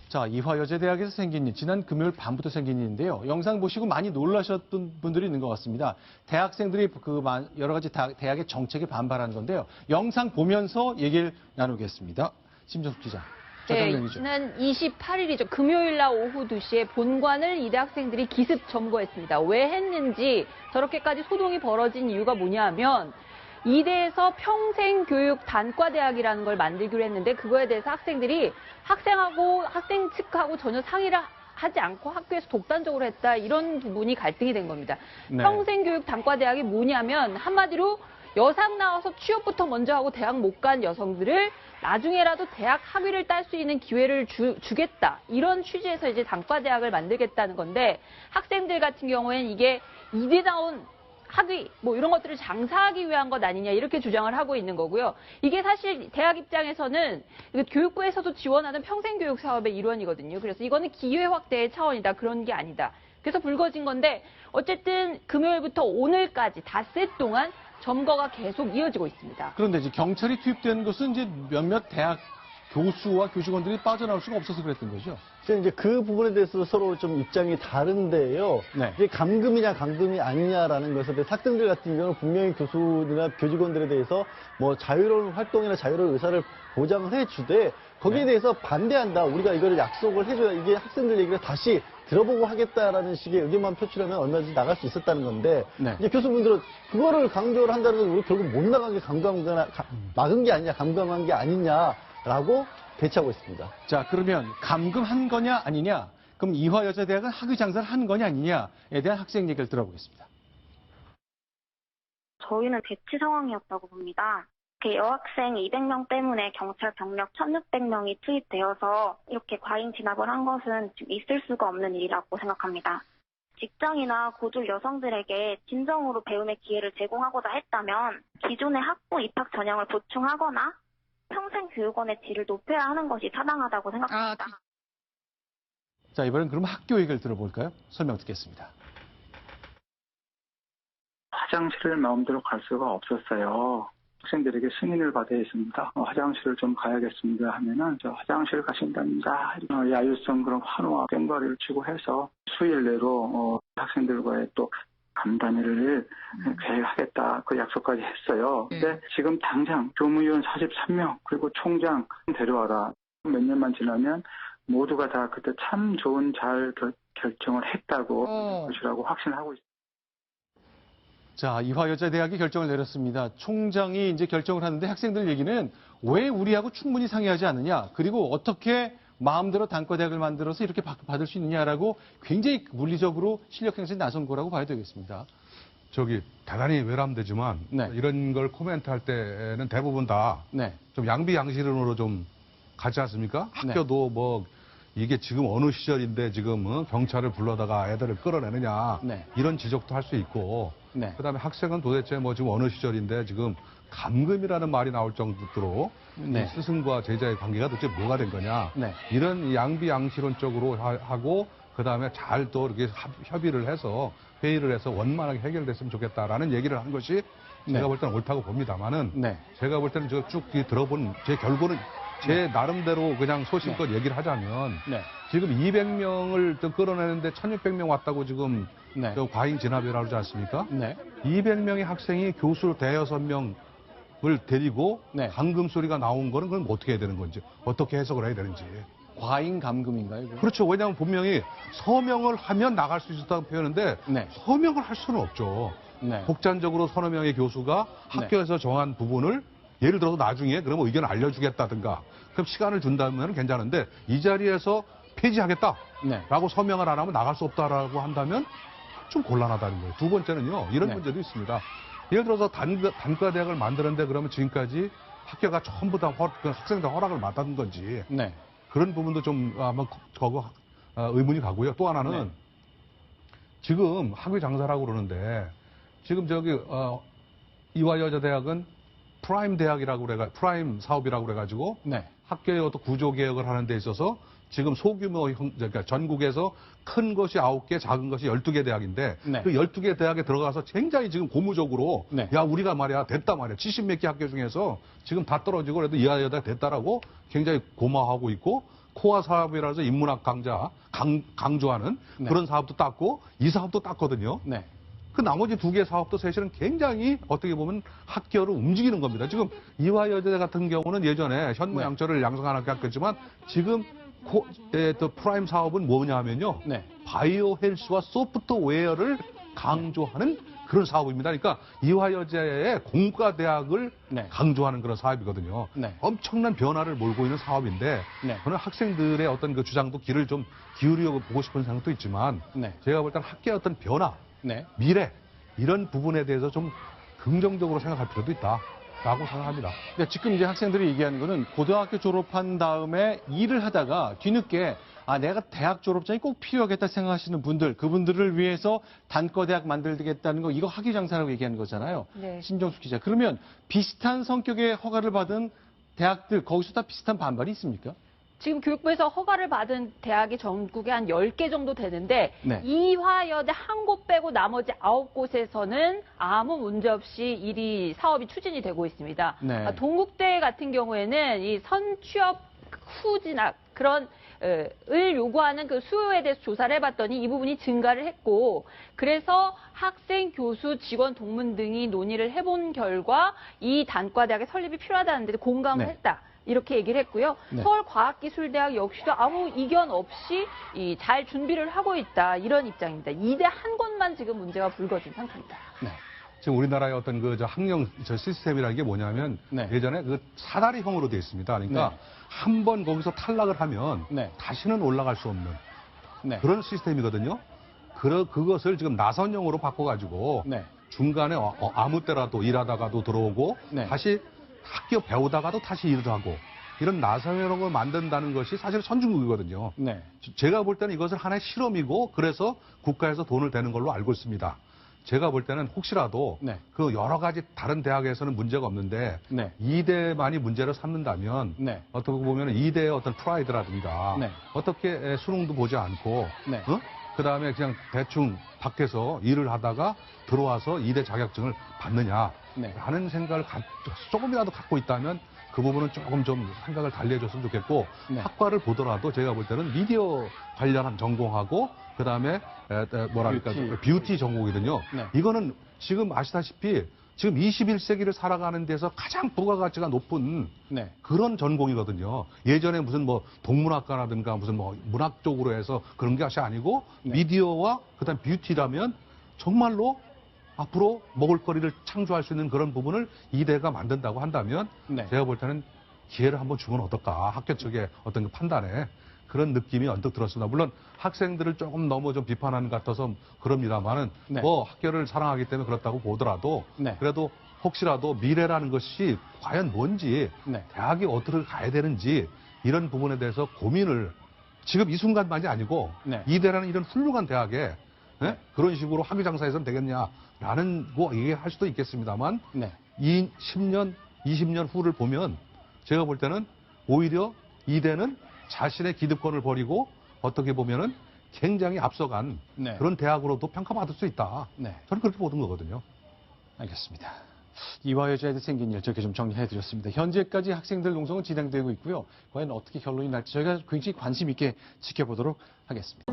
자, 이화여자대학에서 생긴 일, 지난 금요일 밤부터 생긴 일인데요. 영상 보시고 많이 놀라셨던 분들이 있는 것 같습니다. 대학생들이 여러 가지 대학의 정책에 반발하는 건데요. 영상 보면서 얘기를 나누겠습니다. 심정숙 기자. 네, 지난 28일이죠. 금요일 날 오후 2시에 본관을 이대 학생들이 기습 점거했습니다. 왜 했는지 저렇게까지 소동이 벌어진 이유가 뭐냐 하면 이대에서 평생교육 단과대학이라는 걸 만들기로 했는데 그거에 대해서 학생들이 학생 측하고 전혀 상의를 하지 않고 학교에서 독단적으로 했다. 이런 부분이 갈등이 된 겁니다. 네. 평생교육 단과대학이 뭐냐면 한마디로 여상 나와서 취업부터 먼저 하고 대학 못 간 여성들을 나중에라도 대학 학위를 딸 수 있는 기회를 주겠다. 이런 취지에서 이제 단과대학을 만들겠다는 건데 학생들 같은 경우에는 이게 이대다운 학위 뭐 이런 것들을 장사하기 위한 것 아니냐 이렇게 주장을 하고 있는 거고요. 이게 사실 대학 입장에서는 교육부에서도 지원하는 평생교육 사업의 일원이거든요. 그래서 이거는 기회 확대의 차원이다. 그런 게 아니다. 그래서 불거진 건데 어쨌든 금요일부터 오늘까지 닷새 동안 점거가 계속 이어지고 있습니다. 그런데 이제 경찰이 투입된 것은 이제 몇몇 대학 교수와 교직원들이 빠져나올 수가 없어서 그랬던 거죠. 이제 그 부분에 대해서 서로 좀 입장이 다른데요. 네. 이게 감금이냐 감금이 아니냐라는 것에 대해서 학생들 같은 경우는 분명히 교수나 교직원들에 대해서 뭐 자유로운 활동이나 자유로운 의사를 보장을 해주되 거기에 대해서 반대한다. 우리가 이거를 약속을 해줘야 이게 학생들 얘기를 다시 들어보고 하겠다라는 식의 의견만 표출하면 얼마든지 나갈 수 있었다는 건데 이제 교수분들은 그거를 강조를 한다는 건 우리 결국 못 나가게 막은 게 아니냐, 감금한 게 아니냐라고 대처하고 있습니다. 자, 그러면 감금한 거냐 아니냐? 그럼 이화여자대학은 학위 장사를 한 거냐 아니냐에 대한 학생 얘기를 들어보겠습니다. 저희는 대치 상황이었다고 봅니다. 여학생 200명 때문에 경찰 병력 1,600명이 투입되어서 이렇게 과잉 진압을 한 것은 있을 수가 없는 일이라고 생각합니다. 직장이나 고졸 여성들에게 진정으로 배움의 기회를 제공하고자 했다면 기존의 학부 입학 전형을 보충하거나 평생교육원의 질을 높여야 하는 것이 타당하다고 생각합니다. 자, 이번엔 그럼 학교 얘기를 들어볼까요? 설명 듣겠습니다. 화장실을 마음대로 갈 수가 없었어요. 학생들에게 승인을 받아야 했습니다. 화장실을 좀 가야겠습니다 하면은 저 화장실 가신답니다. 야유성 그런 환호와 꽹과리를 치고 해서 수일 내로 학생들과의 또 간담회를 계획하겠다 그 약속까지 했어요. 근데 지금 당장 교무위원 43명 그리고 총장 데려와라. 몇 년만 지나면 모두가 다 그때 참 좋은 잘 결정을 했다고 것이라고 확신하고 있습니다. 자, 이화여자대학이 결정을 내렸습니다. 총장이 이제 결정을 하는데 학생들 얘기는 왜 우리하고 충분히 상의하지 않느냐, 그리고 어떻게 마음대로 단과대학을 만들어서 이렇게 받을 수 있느냐라고 굉장히 물리적으로 실력 행사에 나선 거라고 봐야 되겠습니다. 대단히 외람되지만 이런 걸 코멘트할 때는 대부분 다 좀 양비양실론으로 좀 가지 않습니까? 학교도 뭐 이게 지금 어느 시절인데 지금 경찰을 불러다가 애들을 끌어내느냐 이런 지적도 할 수 있고 그다음에 학생은 도대체 뭐 지금 어느 시절인데 지금 감금이라는 말이 나올 정도로 스승과 제자의 관계가 도대체 뭐가 된 거냐 이런 양비양실론적으로 하고 그다음에 잘 또 이렇게 협의를 해서 회의를 해서 원만하게 해결됐으면 좋겠다라는 얘기를 한 것이 제가 볼 때는 옳다고 봅니다만은 제가 볼 때는 쭉 들어본 제 결과는 제 나름대로 그냥 소신껏 얘기를 하자면 지금 200명을 끌어내는데 1,600명 왔다고 지금 과잉 진압이라고 하지 않습니까? 200명의 학생이 교수 대여섯 명을 데리고 감금 소리가 나온 거는 그럼 어떻게 해야 되는 건지 어떻게 해석을 해야 되는지. 과잉 감금인가요? 이거? 그렇죠. 왜냐하면 분명히 서명을 하면 나갈 수 있었다고 표현했는데 서명을 할 수는 없죠. 독단적으로 서너 명의 교수가 학교에서 정한 부분을 예를 들어서 나중에 그러면 의견을 알려주겠다든가 그럼 시간을 준다면 괜찮은데 이 자리에서 폐지하겠다라고 서명을 안 하면 나갈 수 없다라고 한다면 좀 곤란하다는 거예요. 두 번째는요. 이런 문제도 있습니다. 예를 들어서 단과대학을 만드는데 그러면 지금까지 학교가 전부 다 학생들 허락을 받았던 건지 그런 부분도 좀 아마 의문이 가고요. 또 하나는 지금 학위 장사라고 그러는데 지금 이화여자대학은 프라임 사업이라고 그래가지고 학교의 어떤 구조 개혁을 하는 데 있어서 지금 소규모 그러니까 전국에서 큰 것이 9개, 작은 것이 12개 대학인데 그 12개 대학에 들어가서 굉장히 지금 고무적으로 야 우리가 말이야 됐다 말이야 70몇 개 학교 중에서 지금 다 떨어지고 그래도 이화여대 됐다라고 굉장히 고마워하고 있고 코어 사업이라서 인문학 강조하는 네. 그런 사업도 땄고 이 사업도 땄거든요. 네. 그 나머지 두 개 사업도 사실은 굉장히 어떻게 보면 학교를 움직이는 겁니다. 지금 이화여대 같은 경우는 예전에 현모양처를 양성하겠지만 지금 또 프라임 사업은 뭐냐면요. 네. 바이오 헬스와 소프트웨어를 강조하는 그런 사업입니다. 그러니까 이화여대의 공과대학을 네. 강조하는 그런 사업이거든요. 네. 엄청난 변화를 몰고 있는 사업인데 네. 저는 학생들의 어떤 그 주장도 귀를 좀 기울여 보고 싶은 생각도 있지만 네. 제가 볼 때는 학교의 어떤 변화, 네. 미래 이런 부분에 대해서 좀 긍정적으로 생각할 필요도 있다라고 생각합니다. 네, 지금 이제 학생들이 얘기하는 거는 고등학교 졸업한 다음에 일을 하다가 뒤늦게 내가 대학 졸업장이 꼭 필요하겠다 생각하시는 분들, 그분들을 위해서 단과대학 만들겠다는 거, 이거 학위장사라고 얘기하는 거잖아요. 네. 신정수 기자. 그러면 비슷한 성격의 허가를 받은 대학들, 거기서 다 비슷한 반발이 있습니까? 지금 교육부에서 허가를 받은 대학이 전국에 한 10개 정도 되는데 네. 이화여대 한 곳 빼고 나머지 9곳에서는 아무 문제 없이 사업이 추진이 되고 있습니다. 네. 동국대 같은 경우에는 이 선취업 후 진학 그런 을 요구하는 그 수요에 대해서 조사를 해봤더니 이 부분이 증가를 했고 그래서 학생, 교수, 직원, 동문 등이 논의를 해본 결과 이 단과대학의 설립이 필요하다는 데 공감을 네. 했다. 이렇게 얘기를 했고요. 네. 서울과학기술대학 역시도 아무 이견 없이 잘 준비를 하고 있다. 이런 입장입니다. 이대 한 곳만 지금 문제가 불거진 상태입니다. 네. 지금 우리나라의 어떤 학령 시스템이라는 게 뭐냐면 네. 예전에 그 사다리형으로 되어 있습니다. 그러니까 네. 한 번 거기서 탈락을 하면 네. 다시는 올라갈 수 없는 네. 그런 시스템이거든요. 그것을 지금 나선형으로 바꿔가지고 네. 중간에 아무 때라도 일하다가도 들어오고 네. 다시 학교 배우다가도 다시 일을 하고 이런 나선형을 만든다는 것이 사실 선진국이거든요. 네. 제가 볼 때는 이것을 하나의 실험이고 그래서 국가에서 돈을 대는 걸로 알고 있습니다. 제가 볼 때는 혹시라도 네. 그 여러 가지 다른 대학에서는 문제가 없는데 네. 이대만이 문제를 삼는다면 네. 어떻게 보면 이대의 어떤 프라이드라든가 네. 어떻게 수능도 보지 않고 네. 그다음에 그냥 대충 밖에서 일을 하다가 들어와서 이대 자격증을 받느냐 네. 하는 생각을 조금이라도 갖고 있다면 그 부분은 조금 좀 생각을 달리해줬으면 좋겠고 네. 학과를 보더라도 제가 볼 때는 미디어 관련한 전공하고 그다음에 뭐랄까 뷰티 전공이거든요. 네. 이거는 지금 아시다시피 지금 21세기를 살아가는 데서 가장 부가가치가 높은 네. 그런 전공이거든요. 예전에 무슨 동문학과라든가 무슨 문학 쪽으로 해서 그런 것이 아니고 네. 미디어와 그다음 뷰티라면 정말로 앞으로 먹을거리를 창조할 수 있는 그런 부분을 이대가 만든다고 한다면 네. 제가 볼 때는 기회를 한번 주면 어떨까. 학교 측의 어떤 그 판단에 그런 느낌이 언뜻 들었습니다. 물론 학생들을 조금 너무 좀 비판하는 것 같아서 그럽니다만은 네. 학교를 사랑하기 때문에 그렇다고 보더라도 네. 그래도 혹시라도 미래라는 것이 과연 뭔지 네. 대학이 어떻게 가야 되는지 이런 부분에 대해서 고민을 지금 이 순간만이 아니고 네. 이대라는 이런 훌륭한 대학에 그런 식으로 학위장사해서는 되겠냐라는 거 얘기할 수도 있겠습니다만 네. 이 10년, 20년 후를 보면 제가 볼 때는 오히려 이대는 자신의 기득권을 버리고 어떻게 보면은 굉장히 앞서간 네. 그런 대학으로도 평가받을 수 있다. 네. 저는 그렇게 보는 거거든요. 알겠습니다. 이화여자에 생긴 일 저렇게 좀 정리해드렸습니다. 현재까지 학생들 농성은 진행되고 있고요. 과연 어떻게 결론이 날지 저희가 굉장히 관심 있게 지켜보도록 하겠습니다.